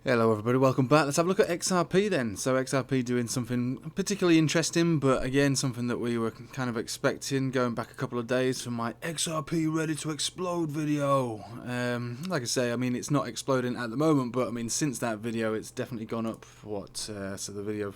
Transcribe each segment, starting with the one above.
Hello everybody, welcome back. Let's have a look at XRP then. So XRP doing something particularly interesting, but again something that we were kind of expecting going back a couple of days from my XRP ready to explode video. Like I say, I mean it's not exploding at the moment, but I mean since that video it's definitely gone up. So the video,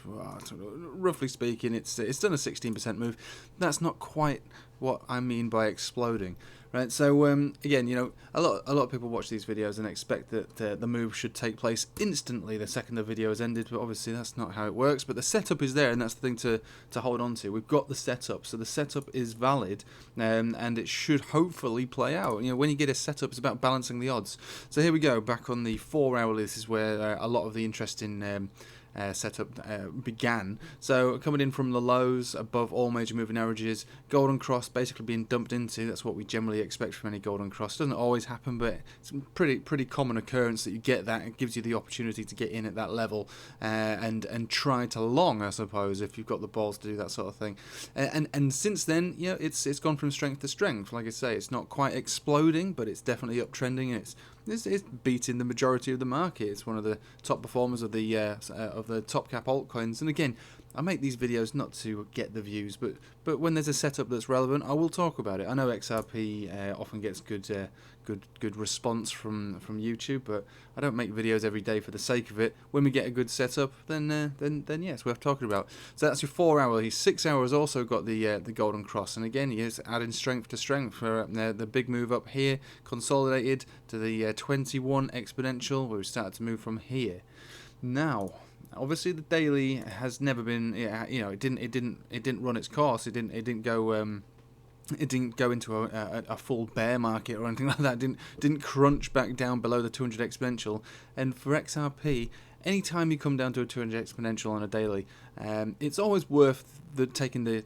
roughly speaking, it's done a 16% move. That's not quite what I mean by exploding. Right, so again, you know, a lot of people watch these videos and expect that the move should take place instantly the second the video has ended, but obviously that's not how it works. But the setup is there, and that's the thing to hold on to. We've got the setup, so the setup is valid, and it should hopefully play out. You know, when you get a setup, it's about balancing the odds. So here we go, back on the 4 hourly. This is where a lot of the interesting setup began. So coming in from the lows above all major moving averages, golden cross basically being dumped into. That's what we generally expect from any golden cross. Doesn't always happen, but it's a pretty common occurrence that you get that. It gives you the opportunity to get in at that level and try to long, I suppose, if you've got the balls to do that sort of thing. And since then, you know, it's gone from strength to strength. Like I say, it's not quite exploding, but it's definitely uptrending. It's beating the majority of the market. It's one of the top performers of the top cap altcoins. And again, I make these videos not to get the views, but when there's a setup that's relevant, I will talk about it. I know XRP often gets good response from YouTube, but I don't make videos every day for the sake of it. When we get a good setup, then yeah, it's worth talking about. So that's your 4 hour. 6 hours also got the golden cross, and again, he's adding strength to strength for the big move up here, consolidated to the 21 exponential, where we started to move from here. Now, obviously, the daily has never been, you know, it didn't run its course. It didn't go into a full bear market or anything like that. It didn't crunch back down below the 200 exponential. And for XRP, anytime you come down to a 200 exponential on a daily, it's always worth taking the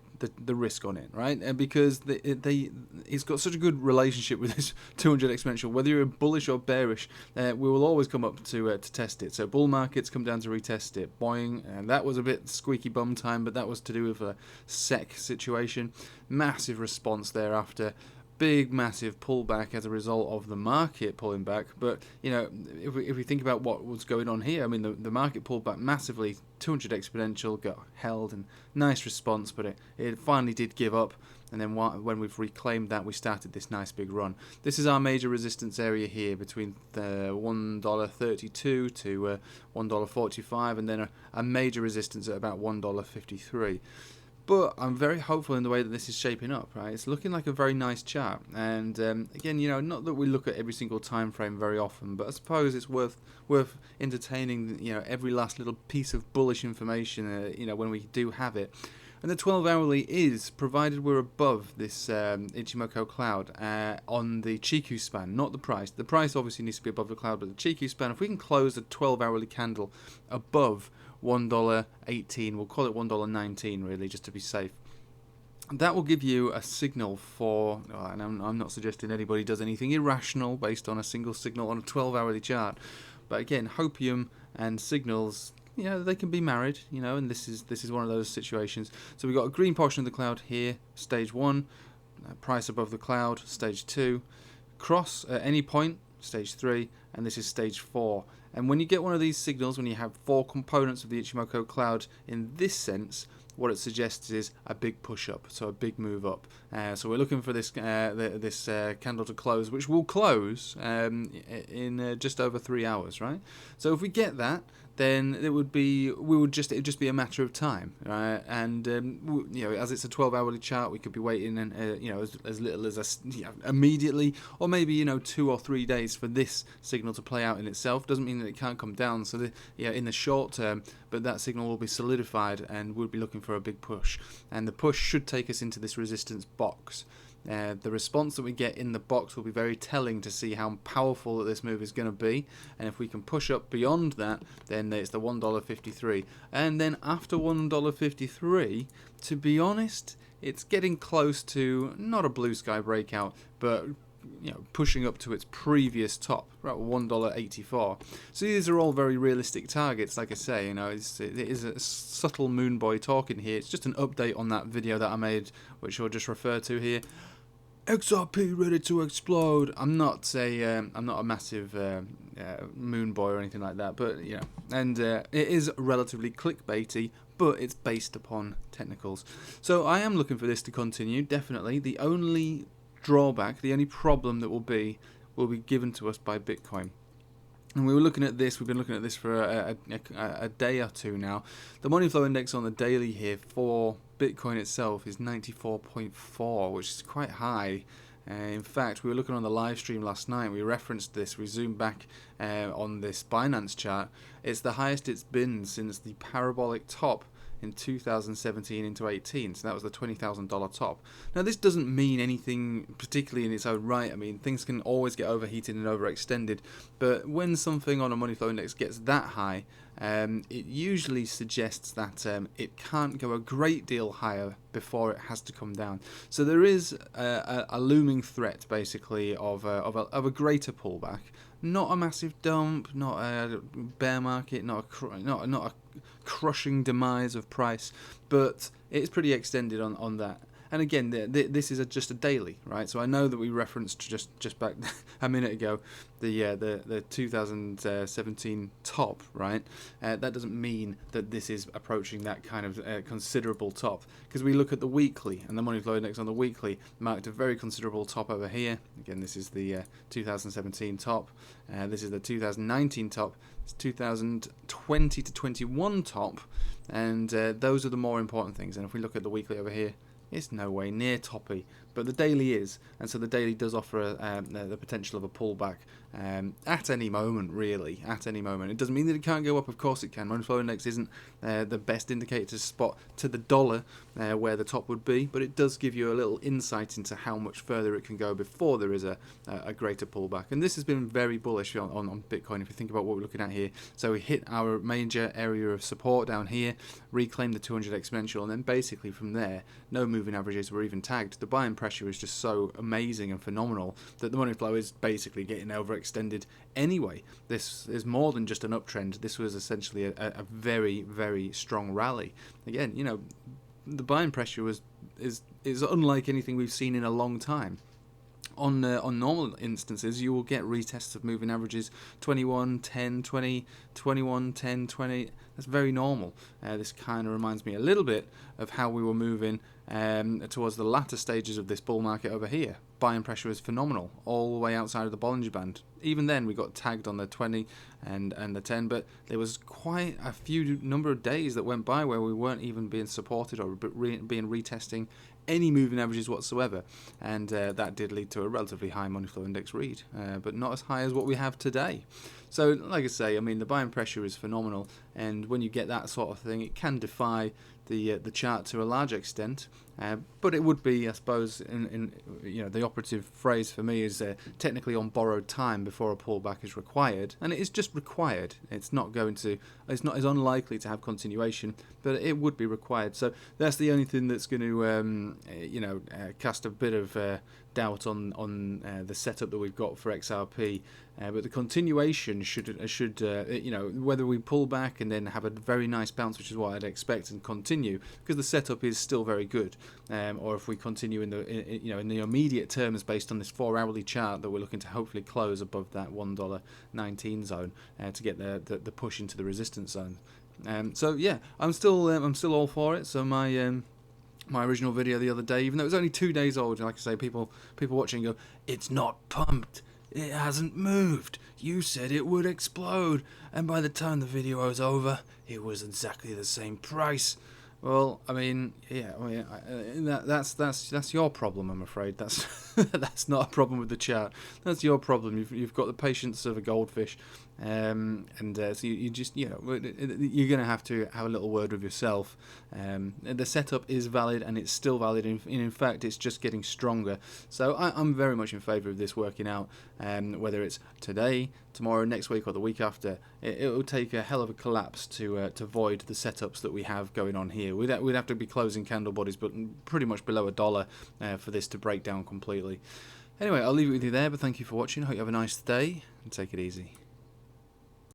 risk on it, right? Because it's got such a good relationship with this 200 exponential. Whether you're bullish or bearish, we will always come up to test it. So bull markets come down to retest it. Boing, and that was a bit squeaky bum time, but that was to do with a SEC situation. Massive response thereafter. Big massive pullback as a result of the market pulling back. But you know, if we think about what was going on here, I mean the market pulled back massively. 200 exponential got held, and nice response, but it finally did give up. And then when we've reclaimed that, we started this nice big run. This is our major resistance area here between the $1.32 to $1.45, and then a major resistance at about $1.53. But I'm very hopeful in the way that this is shaping up, right? It's looking like a very nice chart. And again, you know, not that we look at every single time frame very often, but I suppose it's worth entertaining, you know, every last little piece of bullish information, you know, when we do have it. And the 12 hourly is, provided we're above this Ichimoku cloud on the Chiku span, not the price. The price obviously needs to be above the cloud, but the Chiku span, if we can close a 12 hourly candle above $1.18, we'll call it $1.19 really, just to be safe. That will give you a signal for, and I'm not suggesting anybody does anything irrational based on a single signal on a 12-hourly chart, but again, hopium and signals, you know, they can be married, you know, and this is one of those situations. So we've got a green portion of the cloud here, stage 1, price above the cloud, stage 2, cross at any point, stage 3, and this is stage 4. And when you get one of these signals, when you have 4 components of the Ichimoku cloud in this sense, what it suggests is a big push up, so a big move up. So we're looking for this candle to close, which will close in just over 3 hours, right? So if we get that, then it'd just be a matter of time, right? And you know, as it's a 12-hourly chart, we could be waiting, and you know, as little as immediately, or maybe, you know, 2 or 3 days for this signal to play out in itself. Doesn't mean that it can't come down. So in the short term, but that signal will be solidified, and we'll be looking for a big push, and the push should take us into this resistance box. The response that we get in the box will be very telling to see how powerful that this move is going to be, and if we can push up beyond that, then it's the $1.53, and then after $1.53, to be honest, it's getting close to not a blue sky breakout, but you know, pushing up to its previous top, right, $1.84. So these are all very realistic targets. Like I say, you know, it is a subtle moon boy talking here. It's just an update on that video that I made, which I'll just refer to here. XRP ready to explode. I'm not a massive moon boy or anything like that, but you know, and it is relatively clickbaity, but it's based upon technicals. So I am looking for this to continue, definitely. The only drawback, the only problem that will be given to us by Bitcoin. And we've been looking at this for a day or two now. The money flow index on the daily here for Bitcoin itself is 94.4, which is quite high. In fact, we were looking on the live stream last night. We referenced this. We zoomed back on this Binance chart. It's the highest it's been since the parabolic top in 2017 into 18, so that was the $20,000 top. Now this doesn't mean anything particularly in its own right. I mean, things can always get overheated and overextended, but when something on a money flow index gets that high, it usually suggests that it can't go a great deal higher before it has to come down. So there is a looming threat, basically, of a greater pullback. Not a massive dump, not a bear market, not a crushing demise of price, but it's pretty extended on that. And again, this is just a daily, right? So I know that we referenced just back a minute ago the 2017 top, right? That doesn't mean that this is approaching that kind of considerable top, because we look at the weekly, and the money flow index on the weekly marked a very considerable top over here. Again, this is the 2017 top. This is the 2019 top. It's 2020 to 21 top, and those are the more important things. And if we look at the weekly over here, it's no way near toppy, but the daily is, and so the daily does offer the potential of a pullback at any moment, really, at any moment. It doesn't mean that it can't go up, of course it can. Money flow index isn't the best indicator to spot to the dollar where the top would be, but it does give you a little insight into how much further it can go before there is a greater pullback. And this has been very bullish on Bitcoin, if you think about what we're looking at here. So we hit our major area of support down here, reclaimed the 200 exponential, and then basically from there, no moving averages were even tagged. The buying pressure is just so amazing and phenomenal that the money flow is basically getting overextended anyway. This is more than just an uptrend. This was essentially a very, very strong rally. Again, you know, the buying pressure is unlike anything we've seen in a long time. On normal instances, you will get retests of moving averages 21, 10, 20, 21, 10, 20. That's very normal. This kind of reminds me a little bit of how we were moving towards the latter stages of this bull market over here. Buying pressure was phenomenal all the way outside of the Bollinger Band. Even then, we got tagged on the 20 and the 10, but there was quite a few number of days that went by where we weren't even being supported or being retesting any moving averages whatsoever, and that did lead to a relatively high money flow index read, but not as high as what we have today. So like I say, I mean, the buying pressure is phenomenal, and when you get that sort of thing, it can defy the chart to a large extent, but it would be, I suppose, in you know, the operative phrase for me is technically on borrowed time before a pullback is required, and it is just required. It's not as unlikely to have continuation, but it would be required. So that's the only thing that's going to cast a bit of doubt on the setup that we've got for XRP. But the continuation should whether we pull back and then have a very nice bounce, which is what I'd expect, and continue, because the setup is still very good, or if we continue in the immediate terms based on this 4-hourly chart that we're looking to hopefully close above that $1.19 zone to get the push into the resistance zone. So yeah, I'm still all for it. So my original video the other day, even though it was only 2 days old, like I say, people watching go, it's not pumped. It hasn't moved. You said it would explode. And by the time the video was over, it was exactly the same price. Well, I mean, yeah, that's your problem, I'm afraid. That's that's not a problem with the chart. That's your problem. You've got the patience of a goldfish, so you just, you're going to have a little word with yourself. The setup is valid, and it's still valid. In fact, it's just getting stronger. So I'm very much in favour of this working out. Whether it's today, tomorrow, next week, or the week after, it will take a hell of a collapse to void the setups that we have going on here. We'd have to be closing candle bodies, but pretty much below $1 for this to break down completely. Anyway, I'll leave it with you there, but thank you for watching. I hope you have a nice day, and take it easy.